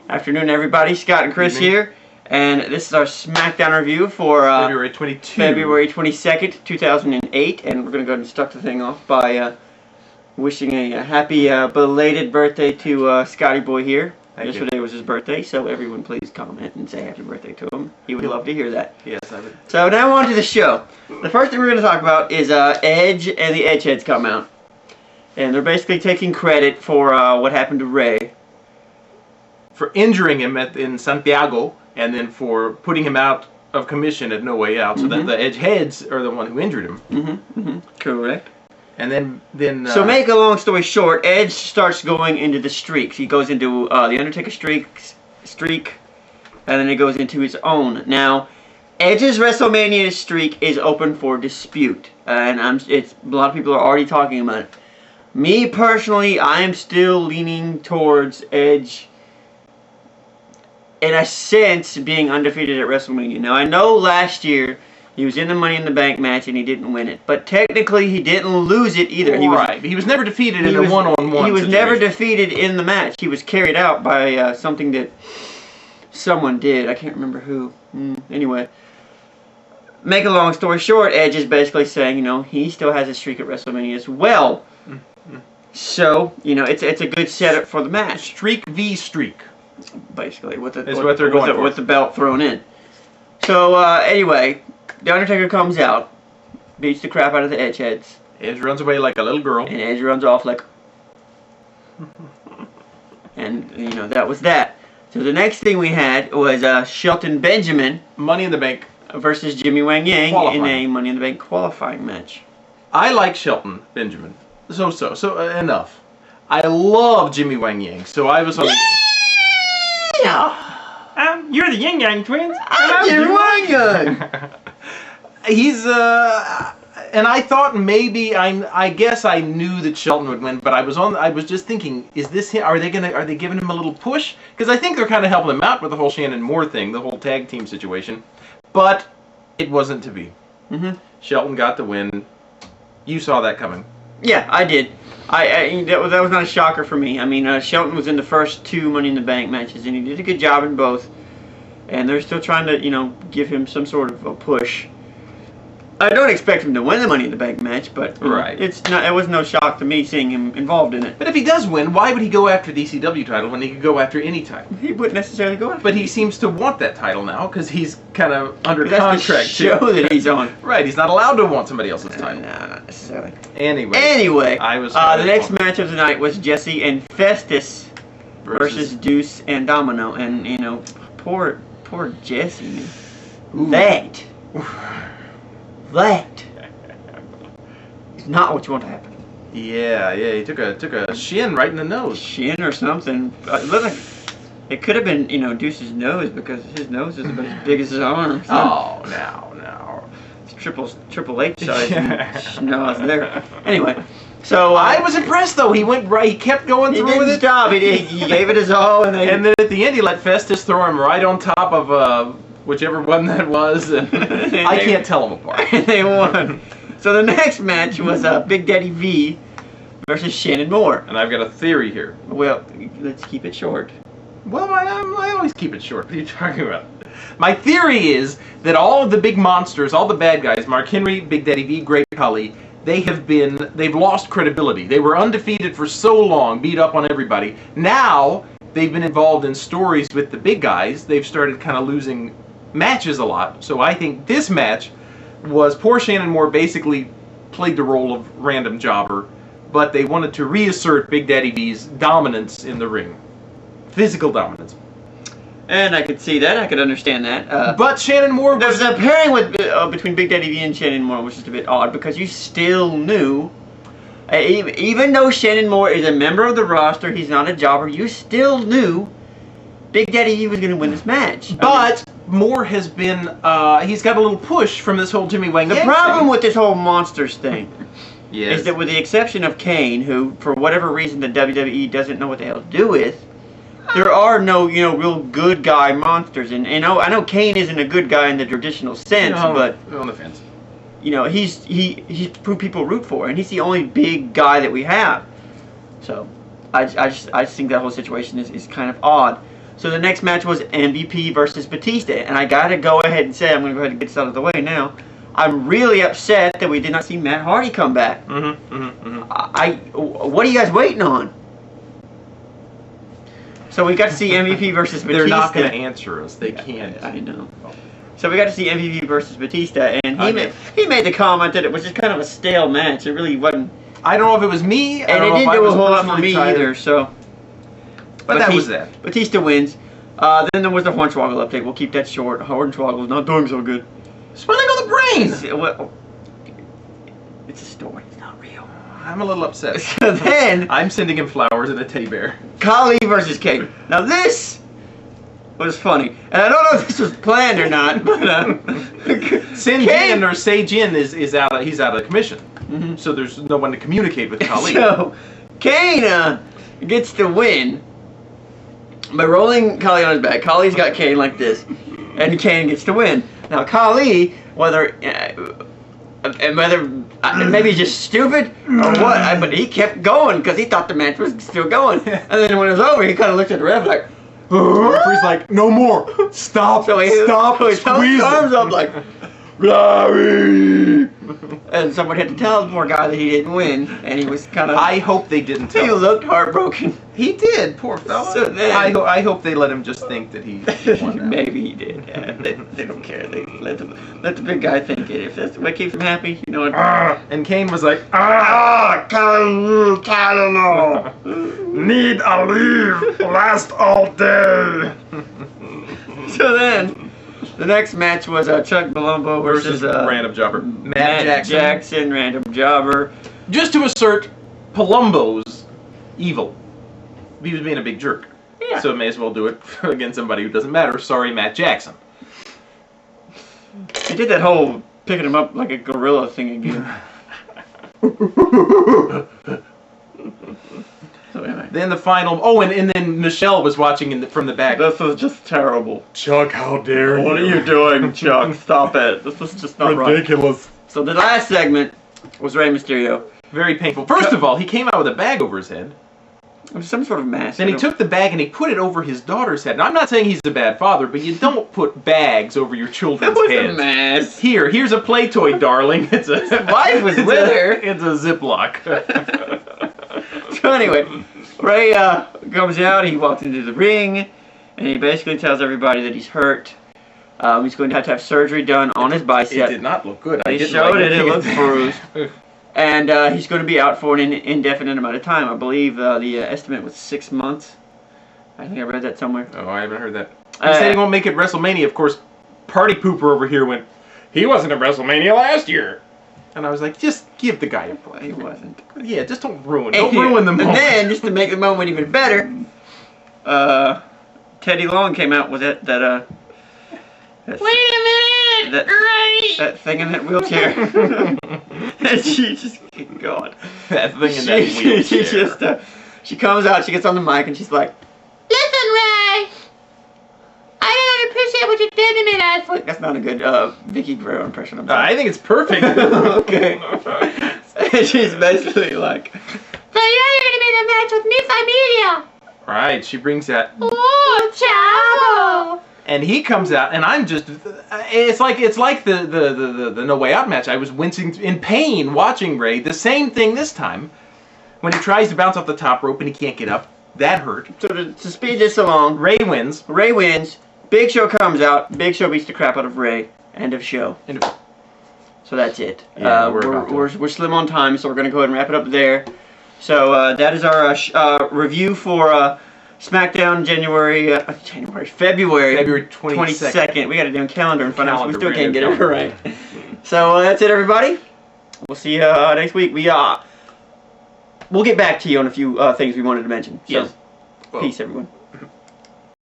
Afternoon, everybody. Scott and Chris here, and this is our Smackdown review for February 22nd, 2008, and we're going to go ahead and start the thing off by wishing a happy belated birthday to Scotty Boy here. Yesterday was his birthday, so everyone please comment and say happy birthday to him. He would love to hear that. Yes, I would. So now on to the show. The first thing we're going to talk about is Edge and the Edgeheads come out. And they're basically taking credit for what happened to Ray. For injuring him in Santiago, and then for putting him out of commission at No Way Out, so that the Edgeheads are the one who injured him. Correct. And then so make a long story short, Edge starts going into the streaks. He goes into the Undertaker streak, and then he goes into his own. Now, Edge's WrestleMania streak is open for dispute, and a lot of people are already talking about it. Me personally, I am still leaning towards Edge, in a sense, being undefeated at WrestleMania. Now, I know last year he was in the Money in the Bank match and he didn't win it, but technically he didn't lose it either. He was never defeated in a one-on-one. He was never defeated in the match. He was carried out by something that someone did. I can't remember who. Anyway, make a long story short, Edge is basically saying, you know, he still has a streak at WrestleMania as well. So, you know, it's a good setup for the match. Streak v streak. Basically, with the belt thrown in. So, anyway, The Undertaker comes out, beats the crap out of the Edgeheads. Edge runs away like a little girl. And Edge runs off like... And, you know, that was that. So the next thing we had was Shelton Benjamin. Money in the Bank. Versus Jimmy Wang Yang in a Money in the Bank qualifying match. I like Shelton Benjamin. So enough. I love Jimmy Wang Yang, so I was on... You're the Yin Yang twins. I'm Jimmy Wang Yang. He's and I thought maybe I guess I knew that Shelton would win, but I was just thinking, is this him? Are they giving him a little push? Because I think they're kind of helping him out with the whole Shannon Moore thing, the whole tag team situation. But it wasn't to be. Shelton got the win. You saw that coming. Yeah, I did. That was not a shocker for me. I mean, Shelton was in the first two Money in the Bank matches, and he did a good job in both. And they're still trying to, you know, give him some sort of a push. I don't expect him to win the Money in the Bank match, but it was no shock to me seeing him involved in it. But if he does win, why would he go after the ECW title when he could go after any title? He wouldn't necessarily go after. But he seems to want that title now because he's kind of under contract. That's the show that he's on. Right, he's not allowed to want somebody else's title. No, not necessarily. Anyway, I was. The next match of the night was Jesse and Festus versus Deuce and Domino, and you know, poor Jesse. That is not what you want to happen. Yeah, he took a shin right in the nose. Shin or something. It could have been, you know, Deuce's nose because his nose is about as big as his arm. So. Oh, no. It's triple H size nose there. Anyway, so I was impressed though. He went right. He kept going through with it. Stop. He gave it his all, and then at the end he let Festus throw him right on top of whichever one that was. And I can't tell them apart. And they won. So the next match was Big Daddy V versus Shannon Moore. And I've got a theory here. Well, let's keep it short. Well, I always keep it short. What are you talking about? My theory is that all of the big monsters, all the bad guys, Mark Henry, Big Daddy V, Great Khali, they've lost credibility. They were undefeated for so long, beat up on everybody. Now, they've been involved in stories with the big guys. They've started kind of losing matches a lot. So I think this match was poor Shannon Moore basically played the role of random jobber, but they wanted to reassert Big Daddy V's dominance in the ring. Physical dominance. And I could see that. I could understand that. But Shannon Moore was... The pairing between Big Daddy V and Shannon Moore was just a bit odd because you still knew, even though Shannon Moore is a member of the roster, he's not a jobber, you still knew Big Daddy V was going to win this match. But Moore has been, he's got a little push from this whole Jimmy Wang Yang The problem with this whole monsters thing yes. is that with the exception of Kane, who, for whatever reason, the WWE doesn't know what the hell to do with, there are no, you know, real good guy monsters. And I know Kane isn't a good guy in the traditional sense, but on the fence. You know, he's who people root for, and he's the only big guy that we have. So, I just think that whole situation is kind of odd. So the next match was MVP versus Batista, and I gotta go ahead and say, I'm gonna go ahead and get this out of the way now. I'm really upset that we did not see Matt Hardy come back. What are you guys waiting on? So we got to see MVP versus Batista. They're not going to answer us. They can't. I know. So we got to see MVP versus Batista, and he made the comment that it was just kind of a stale match. It really wasn't. I don't know if it was me, and it didn't do a whole lot for me either. So, but that was that. Batista wins. Then there was the Hornswoggle update. We'll keep that short. Hornswoggle's not doing so good. Spilling on the brains. It's a story. It's not real. I'm a little upset. So then I'm sending him flowers and a teddy bear. Khali versus Kane. Now this was funny, and I don't know if this was planned or not, but Sin Jin or Say Jin is out. He's out of commission, so there's no one to communicate with Khali. So Kane gets the win by rolling Khali on his back. Khali's got Kane like this, and Kane gets the win. Now Khali, whether maybe he's just stupid or what, but he kept going because he thought the match was still going. And then when it was over, he kind of looked at the ref like, referee's like, no more. Stop. So he Stop. held his arms up like, Glory! And someone had to tell the poor guy that he didn't win, and he was kind of. I hope they didn't tell He him. looked heartbroken. He did, poor fella. So then, I hope they let him just think that he won that. Maybe he did. Yeah, they don't care. They let the big guy think it. If that's what keeps him happy, you know what? And Kane was like, Cardinal, need a leave, last all day. So then, the next match was Chuck Palumbo versus Random Jobber. Matt Jackson, Random Jobber. Just to assert Palumbo's evil. He was being a big jerk. Yeah. So may as well do it against somebody who doesn't matter. Sorry, Matt Jackson. He did that whole picking him up like a gorilla thing again. So anyway. Then the final. Oh, and then Michelle was watching from the back. This was just terrible. Chuck, how dare you? What are you doing, Chuck? Stop it. This is just not Ridiculous. right. So the last segment was Rey Mysterio. Very painful. First of all, he came out with a bag over his head. It was some sort of mask. Then he took the bag and he put it over his daughter's head. Now, I'm not saying he's a bad father, but you don't put bags over your children's That was heads. a mask. Here's a play toy, darling. It's a wife was with her. It's a Ziploc. So anyway, Rey comes out. He walks into the ring, and he basically tells everybody that he's hurt. He's going to have surgery done on his bicep. It did not look good. They showed it. It looked bruised. And he's going to be out for an indefinite amount of time. I believe the estimate was 6 months. I think I read that somewhere. Oh, I haven't heard that. He said he won't make it WrestleMania. Of course, Party Pooper over here went, he wasn't at WrestleMania last year. And I was like, just give the guy a break. He wasn't. Yeah, just don't ruin the moment. And then, just to make the moment even better, Teddy Long came out with that wait a minute! That thing in that wheelchair. And she just, God. That thing in that wheelchair. She comes out, she gets on the mic, and she's like, listen, Ray! I don't appreciate what you did to me last week. That's not a good Vicky Guerrero impression. I'm sorry. I think it's perfect. Okay. And she's basically like, so you're going to be in a match with Miss Amelia. Right, she brings that. Oh, Chavo! And he comes out, and I'm just, it's like the No Way Out match. I was wincing in pain watching Ray. The same thing this time, when he tries to bounce off the top rope and he can't get up. That hurt. So to speed this along, Ray wins. Ray wins. Big Show comes out. Big Show beats the crap out of Ray. End of show. So that's it. Yeah, we're slim on time, so we're going to go ahead and wrap it up there. So that is our review for Smackdown February 22nd. We got a damn calendar in front of us. We still can't get it right. So that's it, everybody. We'll see you next week. We'll get back to you on a few things we wanted to mention. So, yes. Peace, everyone.